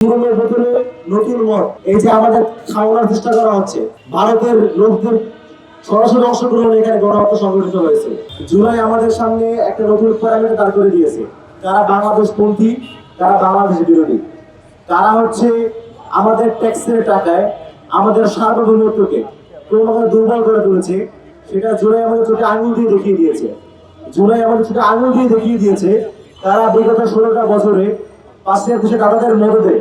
পুরনো বোতলে নতুন মদ, এই যে আমাদের খাওয়ানোর চেষ্টা করা হচ্ছে, ভারতের লোকদের সরাসরি অংশগ্রহণ এখানে গণহত্যা সংগঠিত হয়েছে। জুলাই আমাদের সামনে একটা নতুন প্যারামিটার দাঁড় করে দিয়েছে, কারা বাংলাদেশপন্থী, কারা বাংলাদেশ বিরোধী, কারা হচ্ছে আমাদের ট্যাক্সের টাকায় আমাদের সার্বভৌমত্বকে ক্রমাগত দুর্বল করে তুলেছে। সেটা জুলাই আমাদের চোখে আঙুল দিয়ে দেখিয়ে দিয়েছে। জুলাই আমাদের চোখে আঙুল দিয়ে দেখিয়ে দিয়েছে তারা বিগত 16টা বছরে পাশের দেশে দাদাদের মদদে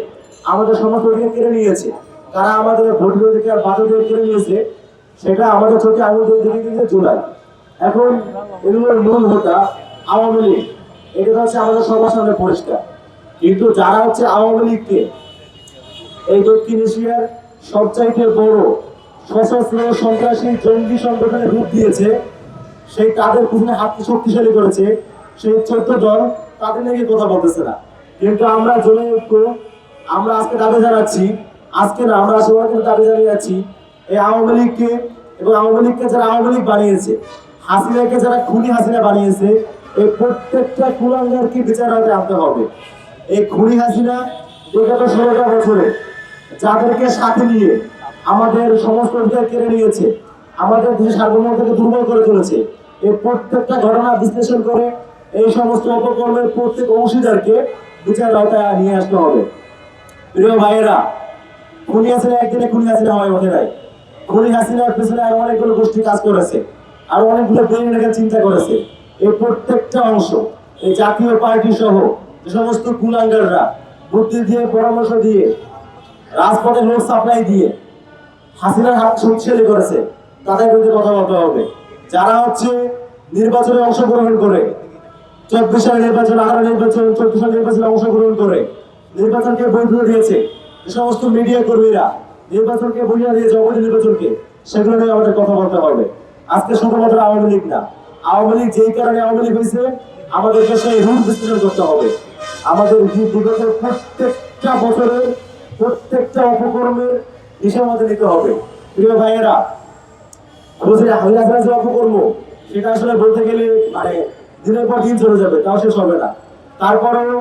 আমাদের সমস্ত অধিকার কেড়ে নিয়েছে, তারা আমাদের ভোটের অধিকার বাধ্যদের কেড়ে নিয়েছে। সেটা আমাদের চোখে আঙুল দিয়ে দেখিয়ে দিয়েছে জুলাই। এখন এগুলোর মূল হোতা আওয়ামী লীগ, এটা হচ্ছে আমাদের সবার সামনে পরিষ্কার। কিন্তু যারা হচ্ছে আওয়ামী লীগকে এই দক্ষিণ এশিয়ার সবচাইতে বড় সশস্ত্র সন্ত্রাসী জঙ্গি সংগঠনের রূপ দিয়েছে, সেই তাদের পিছনে হাত শক্তিশালী করেছে, সেই 14 দল তাদের নিয়ে কথা বলতেছে না। কিন্তু আমরা জনে ঐক্য, আমরা আজকে দাবি জানাচ্ছি, আজকে না আমরা সবাই কিন্তু দাবি জানিয়ে যাচ্ছি, এই আওয়ামী লীগকে এবং আওয়ামী লীগকে যারা আওয়ামী লীগ বানিয়েছে, হাসিনাকে যারা খুনি হাসিনা বানিয়েছে, এই প্রত্যেকটা কুলাঙ্গারকে বিচার আওতায় আনতে হবে। এই খুনি হাসিনা বিগত 16টা বছরে যাদেরকে সাথে নিয়ে আমাদের সমস্ত অধিকার কেড়ে নিয়েছে, আমাদের দেশের সার্বভৌমত্বকে দুর্বল করে তুলেছে, এই প্রত্যেকটা ঘটনা বিশ্লেষণ করে এই সমস্ত অপকর্মের প্রত্যেক অংশীদারকে বিচার আওতায় নিয়ে আসতে হবে। প্রিয় ভাইয়েরা, খুনি হাসিনা একদিনে খুনি হাসিনা হয় ওঠে নাই। খুনি হাসিনার পেছনে আরো অনেকগুলো গোষ্ঠী কাজ করেছে, আর অনেকগুলো ব্রেন রেখে চিন্তা করেছে। এই প্রত্যেকটা অংশ, এই জাতীয় পার্টি সহ যে সমস্ত কুলাঙ্গাররা বুদ্ধি দিয়ে, পরামর্শ দিয়ে, রাজপথে লোক সাপ্লাই দিয়ে হাসিনার হাত শক্তিশালী করেছে, তাদের বিরুদ্ধে কথা বলতে হবে। যারা হচ্ছে নির্বাচনে অংশগ্রহণ করে, 24 সালের নির্বাচন, 18 নির্বাচন, 14 সালের নির্বাচনে অংশগ্রহণ করে নির্বাচনকে বৈধতা দিয়েছে, যে সমস্ত মিডিয়া কর্মীরা নির্বাচনকে বৈধতা দিয়েছে, অবৈধ নির্বাচনকে, সেগুলো নিয়ে আমাদের কথা বলতে হবে। আজকে শুধুমাত্র আওয়ামী লীগ না, আওয়ামী লীগ যেই কারণে আওয়ামী লীগ হয়েছে, আমাদের দেশে রূপ বিশ্লেষণ করতে হবে। আমাদের বিগত প্রত্যেকটা বছরের প্রত্যেকটা অপকর্মের হিসাব আমাদের নিতে হবে। প্রিয় ভাইয়েরা, যে অপকর্ম, সেটা আসলে বলতে গেলে মানে দিনের পর দিন চলে যাবে, তাও শেষ হবে না। তারপরেও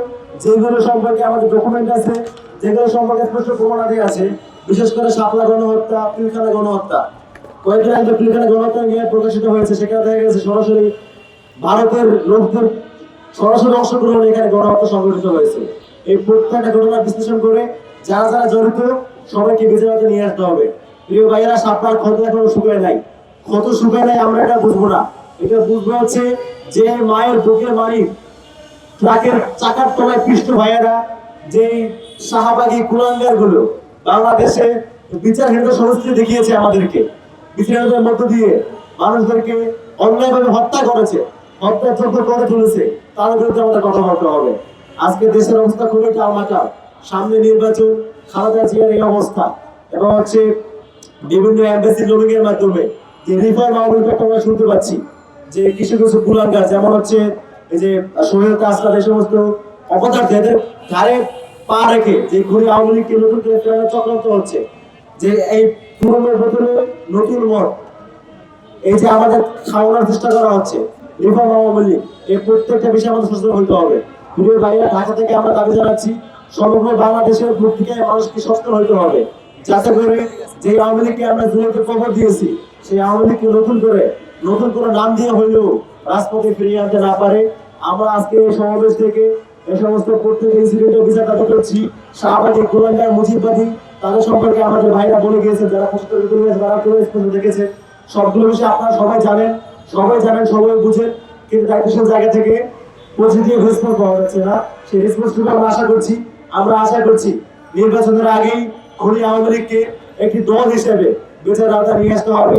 যেগুলো সম্পর্কে আমাদের ডকুমেন্ট আছে, যেগুলো সম্পর্কে স্পষ্ট প্রমাণাদি আছে, বিশেষ করে শাপলা গণহত্যা, পিলখানা গণহত্যা, কয়েকদিন আগে পিলখানা গণহত্যা নিয়ে প্রকাশিত হয়েছে, সেখানে দেখা গেছে সরাসরি ভারতের লোকদের সরাসরি অংশগ্রহণ এখানে গণহত্যা সংঘটিত হয়েছে। এই প্রত্যেকটা ঘটনা বিশ্লেষণ করে যারা যারা জড়িত সবাইকে বিচারকে নিয়ে আসতে হবে। প্রিয় ভাইয়েরা, শাপলার ক্ষত এখনো শুকায় নাই, ক্ষত শুকায় নাই, আমরা এটা বুঝবো না। এটা বুঝবো হচ্ছে যে মায়ের বুকের মারি, ট্রাকের চাকার তলায় পৃষ্ঠ ভাইয়েরা, যে শাহবাগী কুলাঙ্গার গুলো বাংলাদেশে বিচারহীনতা সংস্কৃতি দেখিয়েছে আমাদেরকে, বিচারহীনতার মধ্য দিয়ে মানুষদেরকে অন্যায়ভাবে হত্যা করেছে, হত্যাযজ্ঞ করে তুলেছে, তার বিরুদ্ধে আমাদের কথা বলতে হবে। আজকে দেশের অবস্থা খুবই টালমাটাল, সামনে নির্বাচন, খালেদা জিয়ার এই অবস্থা, এবং হচ্ছে বিভিন্ন এমবেসি লবিং এর মাধ্যমে যে রিফর্ম আওয়ামী আমরা শুনতে পাচ্ছি, যে কিছু কিছু কুলাঙ্গার, যেমন হচ্ছে এই যে শহীদ কাজটা, এই সমস্ত অপদার্থ এদের ধারে পা রেখে যে খুনি আওয়ামী লীগকে নতুন করে চক্রান্ত হচ্ছে, যে এই পুরনো বোতলে নতুন মদ, এই যে আমাদের খাওয়ানোর চেষ্টা করা হচ্ছে, রিফর্ম আওয়ামী লীগ, এই প্রত্যেকটা বিষয়ে আমাদের সচেতন হতে হবে। প্রিয় ভাইরা, ঢাকা থেকে আমরা দাবি জানাচ্ছি, সমগ্র বাংলাদেশের বুক থেকে মানুষকে সচেতন হতে হবে, যাতে করে যে আওয়ামী লীগকে আমরা জুলাইতে কবর দিয়েছি, সেই আওয়ামী লীগকে নতুন করে নাম দিয়ে হইলেও রাজপথে ফিরিয়ে আনতে না পারে। আমরা আজকে এই সমাবেশ থেকে এই সমস্ত প্রত্যেক ইনসিডেন্টের বিচার দাবি করছি। শাহবাগী, গোলাঙ্গার, মুজিববাদী, তাদের সম্পর্কে আমাদের ভাইরা বলে গিয়েছে, যারা তারা দেখেছে, সবগুলো বিষয়ে আপনারা সবাই জানেন, সবাই বুঝেন, কিন্তু দায়িত্বশীল জায়গা থেকে পজিটিভ রেসপন্স পাওয়া যাচ্ছে না। সেই রেসপন্সটুকু আমরা আশা করছি নির্বাচনের আগেই খুনি আওয়ামী লীগকে একটি দল হিসেবে বিচার আওতায় নিয়ে আসতে হবে।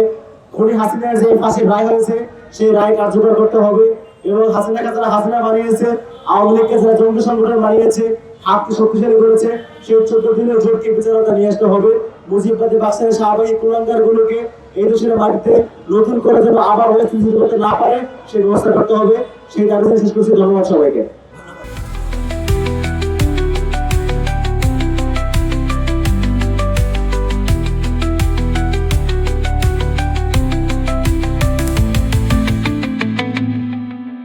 খুনি হাসিনার যে ফাঁসির রায় হয়েছে, সেই রায় কার্যকর করতে হবে, এবং হাসিনাকে যারা হাসিনা বানিয়েছে, আওয়ামী লীগকে যারা জঙ্গি সংগঠন বানিয়েছে, হাতকে শক্তিশালী করেছে, সেই 14 দিনের জোটকে বিচার আওতায় নিয়ে আসতে হবে। মুজিববাদী বাক্সের শাহবাগী কুলাঙ্গার গুলোকে এই দেশের মাটিতে নতুন করে যেন আবার হয়ে করতে না পারে, সেই ব্যবস্থা করতে হবে। সেই দাবিতে শেষ করছি। ধন্যবাদ সবাইকে।